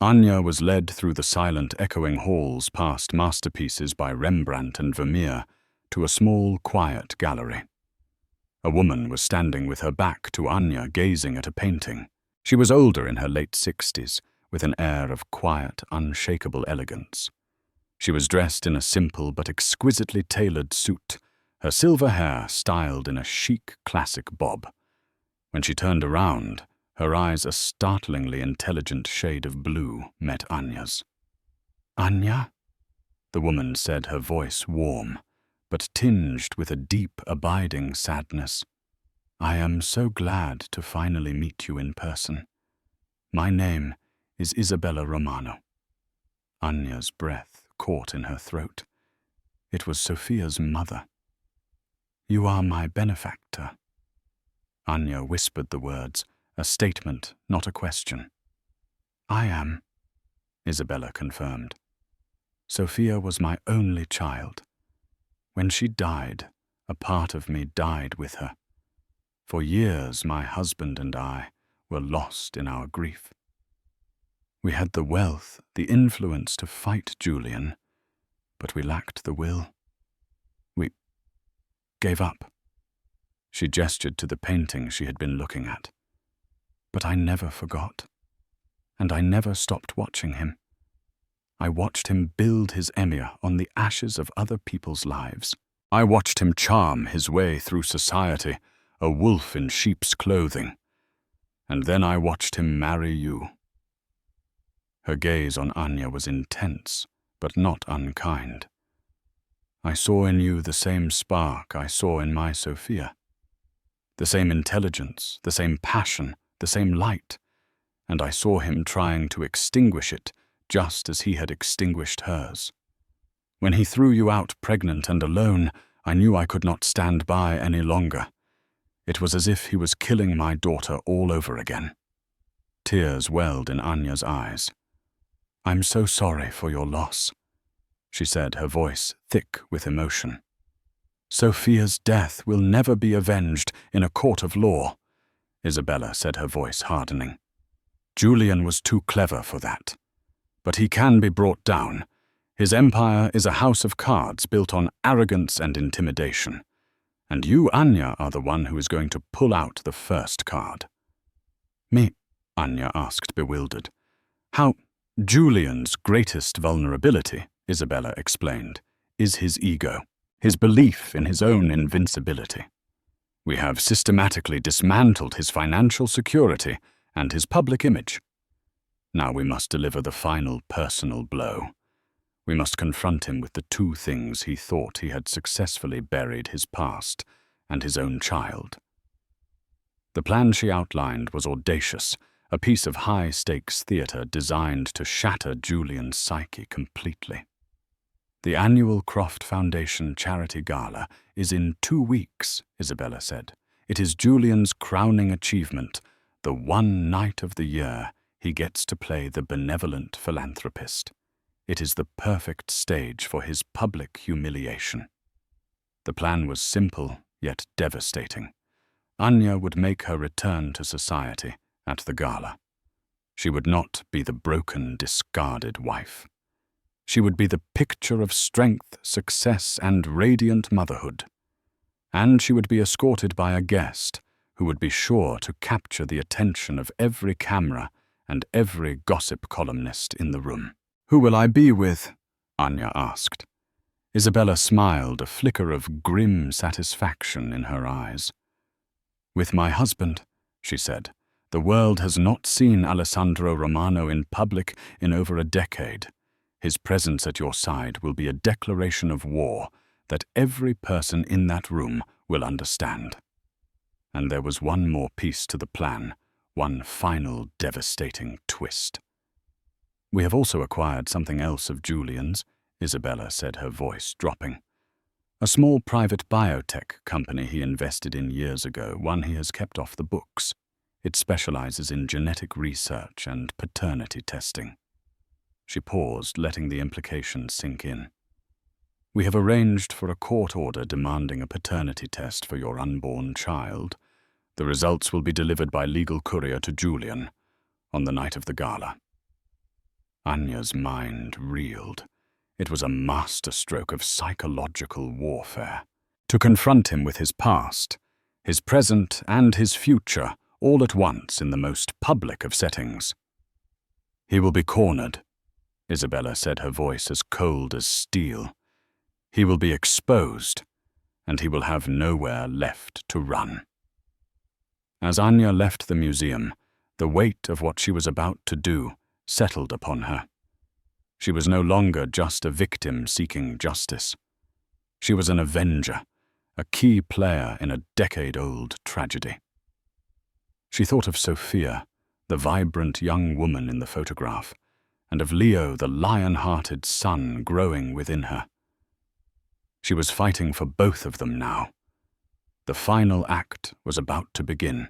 Anya was led through the silent, echoing halls past masterpieces by Rembrandt and Vermeer to a small, quiet gallery. A woman was standing with her back to Anya, gazing at a painting. She was older, in her late 60s, with an air of quiet, unshakable elegance. She was dressed in a simple but exquisitely tailored suit, her silver hair styled in a chic, classic bob. When she turned around, her eyes, a startlingly intelligent shade of blue, met Anya's. "Anya?" the woman said, her voice warm, but tinged with a deep, abiding sadness. "I am so glad to finally meet you in person. My name is Isabella Romano." Anya's breath caught in her throat. It was Sophia's mother. "You are my benefactor." Anya whispered the words, a statement, not a question. "I am," Isabella confirmed. "Sophia was my only child. When she died, a part of me died with her. For years, my husband and I were lost in our grief. We had the wealth, the influence to fight Julian, but we lacked the will. We gave up." She gestured to the painting she had been looking at. "But I never forgot, and I never stopped watching him. I watched him build his emir on the ashes of other people's lives. I watched him charm his way through society, a wolf in sheep's clothing. And then I watched him marry you." Her gaze on Anya was intense, but not unkind. "I saw in you the same spark I saw in my Sophia. The same intelligence, the same passion, the same light, and I saw him trying to extinguish it just as he had extinguished hers. When he threw you out pregnant and alone, I knew I could not stand by any longer. It was as if he was killing my daughter all over again." Tears welled in Anya's eyes. "I'm so sorry for your loss," she said, her voice thick with emotion. "Sophia's death will never be avenged in a court of law," Isabella said, her voice hardening. "Julian was too clever for that. But he can be brought down. His empire is a house of cards built on arrogance and intimidation. And you, Anya, are the one who is going to pull out the first card." "Me?" Anya asked, bewildered. "How?" "Julian's greatest vulnerability," Isabella explained, "is his ego, his belief in his own invincibility. We have systematically dismantled his financial security and his public image. Now we must deliver the final personal blow. We must confront him with the two things he thought he had successfully buried: his past and his own child." The plan she outlined was audacious, a piece of high-stakes theater designed to shatter Julian's psyche completely. "The annual Croft Foundation Charity Gala is in 2 weeks, Isabella said. "It is Julian's crowning achievement, the one night of the year he gets to play the benevolent philanthropist. It is the perfect stage for his public humiliation." The plan was simple, yet devastating. Anya would make her return to society at the gala. She would not be the broken, discarded wife. She would be the picture of strength, success, and radiant motherhood. And she would be escorted by a guest who would be sure to capture the attention of every camera and every gossip columnist in the room. "Who will I be with?" Anya asked. Isabella smiled, a flicker of grim satisfaction in her eyes. "With my husband," she said. "The world has not seen Alessandro Romano in public in over a decade. His presence at your side will be a declaration of war that every person in that room will understand." And there was one more piece to the plan, one final devastating twist. "We have also acquired something else of Julian's," Isabella said, her voice dropping. "A small private biotech company he invested in years ago, one he has kept off the books. It specializes in genetic research and paternity testing." She paused, letting the implications sink in. "We have arranged for a court order demanding a paternity test for your unborn child. The results will be delivered by legal courier to Julian on the night of the gala." Anya's mind reeled. It was a masterstroke of psychological warfare. To confront him with his past, his present, and his future all at once in the most public of settings. "He will be cornered," Isabella said, her voice as cold as steel. "He will be exposed, and he will have nowhere left to run." As Anya left the museum, the weight of what she was about to do settled upon her. She was no longer just a victim seeking justice. She was an avenger, a key player in a decade-old tragedy. She thought of Sophia, the vibrant young woman in the photograph, and of Leo, the lion-hearted son growing within her. She was fighting for both of them now. The final act was about to begin,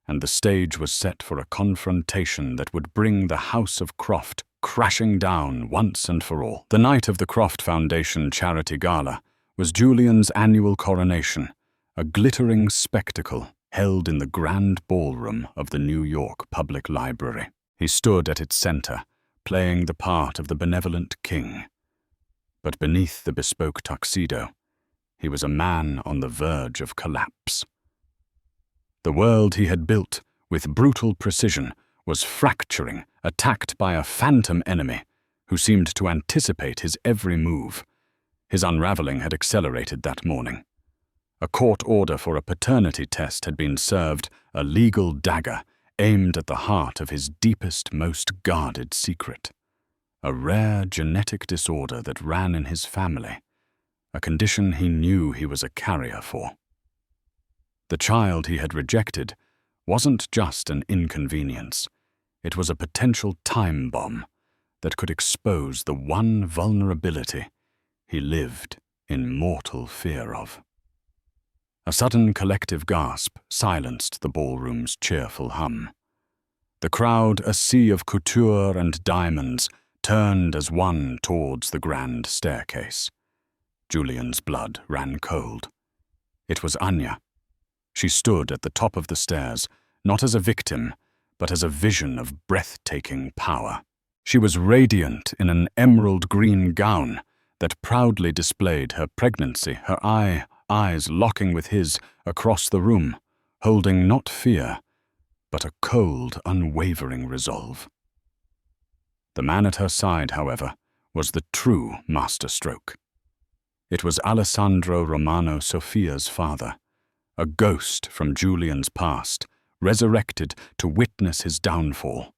and the stage was set for a confrontation that would bring the House of Croft crashing down once and for all. The night of the Croft Foundation Charity Gala was Julian's annual coronation, a glittering spectacle held in the grand ballroom of the New York Public Library. He stood at its center, playing the part of the benevolent king. But beneath the bespoke tuxedo, he was a man on the verge of collapse. The world he had built with brutal precision was fracturing, attacked by a phantom enemy who seemed to anticipate his every move. His unraveling had accelerated that morning. A court order for a paternity test had been served, a legal dagger aimed at the heart of his deepest, most guarded secret. A rare genetic disorder that ran in his family, a condition he knew he was a carrier for. The child he had rejected wasn't just an inconvenience. It was a potential time bomb that could expose the one vulnerability he lived in mortal fear of. A sudden collective gasp silenced the ballroom's cheerful hum. The crowd, a sea of couture and diamonds, turned as one towards the grand staircase. Julian's blood ran cold. It was Anya. She stood at the top of the stairs, not as a victim, but as a vision of breathtaking power. She was radiant in an emerald green gown that proudly displayed her pregnancy, her eyes locking with his across the room, holding not fear, but a cold, unwavering resolve. The man at her side, however, was the true masterstroke. It was Alessandro Romano Sofia's father, a ghost from Julian's past, resurrected to witness his downfall.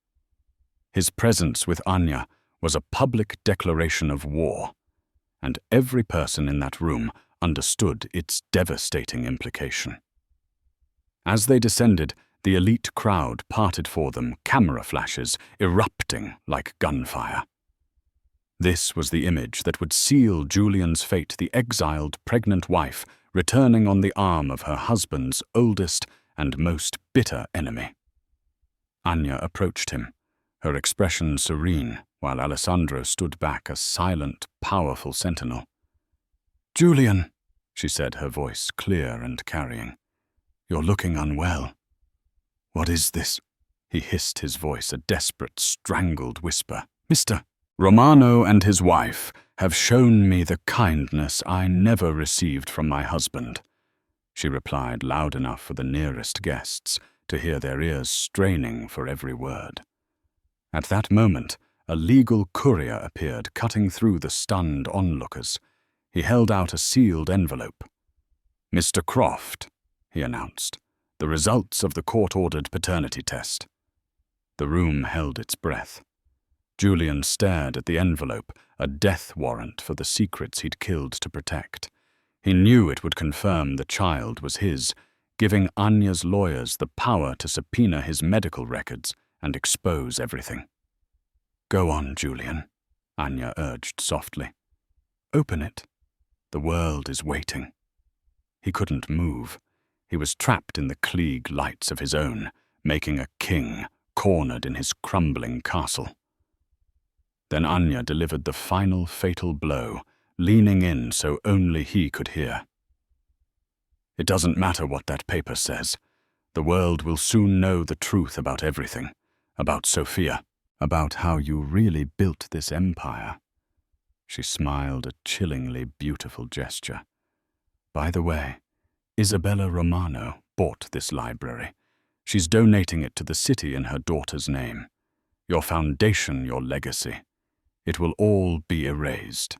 His presence with Anya was a public declaration of war, and every person in that room understood its devastating implication. As they descended, the elite crowd parted for them, camera flashes erupting like gunfire. This was the image that would seal Julian's fate, the exiled pregnant wife returning on the arm of her husband's oldest and most bitter enemy. Anya approached him, her expression serene, while Alessandro stood back, a silent, powerful sentinel. "Julian," she said, her voice clear and carrying, "you're looking unwell." "What is this?" he hissed, his voice a desperate, strangled whisper. "Mr. Romano and his wife have shown me the kindness I never received from my husband," she replied, loud enough for the nearest guests to hear their ears straining for every word. At that moment, a legal courier appeared, cutting through the stunned onlookers. He held out a sealed envelope. "Mr. Croft," he announced, "the results of the court-ordered paternity test." The room held its breath. Julian stared at the envelope, a death warrant for the secrets he'd killed to protect. He knew it would confirm the child was his, giving Anya's lawyers the power to subpoena his medical records and expose everything. "Go on, Julian," Anya urged softly. "Open it. The world is waiting." He couldn't move. He was trapped in the Klieg lights of his own, making a king, cornered in his crumbling castle. Then Anya delivered the final fatal blow, leaning in so only he could hear. "It doesn't matter what that paper says. The world will soon know the truth about everything, about Sofia, about how you really built this empire." She smiled, a chillingly beautiful gesture. "By the way, Isabella Romano bought this library. She's donating it to the city in her daughter's name. Your foundation, your legacy. It will all be erased."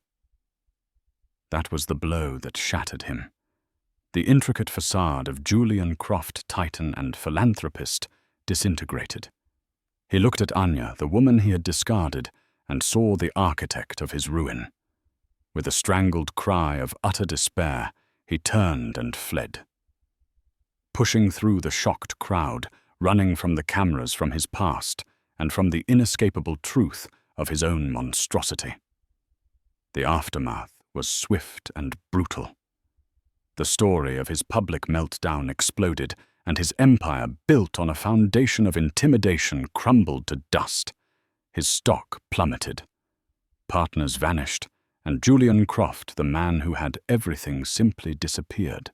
That was the blow that shattered him. The intricate facade of Julian Croft, titan and philanthropist, disintegrated. He looked at Anya, the woman he had discarded, and saw the architect of his ruin. With a strangled cry of utter despair, he turned and fled. Pushing through the shocked crowd, running from the cameras, from his past, and from the inescapable truth of his own monstrosity. The aftermath was swift and brutal. The story of his public meltdown exploded, and his empire, built on a foundation of intimidation, crumbled to dust. His stock plummeted. Partners vanished, and Julian Croft, the man who had everything, simply disappeared.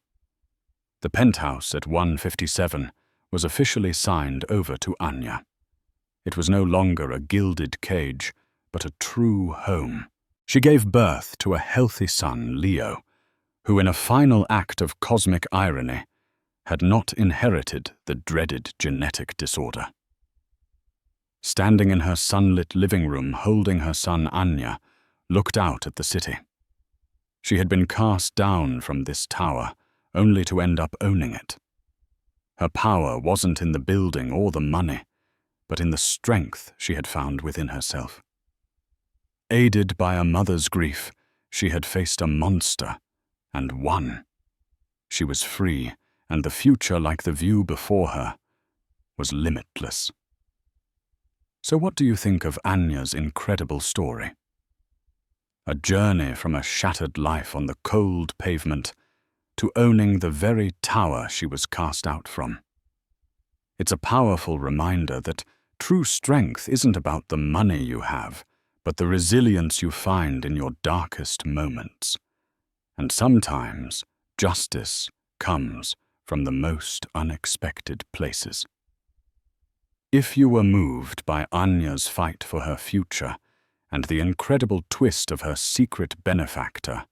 The penthouse at 157 was officially signed over to Anya. It was no longer a gilded cage, but a true home. She gave birth to a healthy son, Leo, who, in a final act of cosmic irony, had not inherited the dreaded genetic disorder. Standing in her sunlit living room, holding her son Anya, looked out at the city. She had been cast down from this tower, only to end up owning it. Her power wasn't in the building or the money, but in the strength she had found within herself. Aided by a mother's grief, she had faced a monster, and won. She was free, and the future, like the view before her, was limitless. So what do you think of Anya's incredible story? A journey from a shattered life on the cold pavement to owning the very tower she was cast out from. It's a powerful reminder that true strength isn't about the money you have, but the resilience you find in your darkest moments. And sometimes justice comes from the most unexpected places. If you were moved by Anya's fight for her future and the incredible twist of her secret benefactor,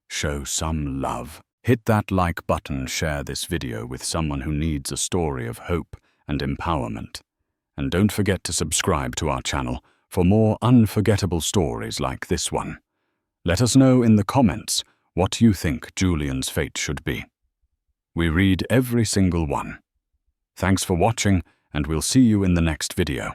show some love. Hit that like button, share this video with someone who needs a story of hope and empowerment. And don't forget to subscribe to our channel for more unforgettable stories like this one. Let us know in the comments what you think Julian's fate should be. We read every single one. Thanks for watching, and we'll see you in the next video.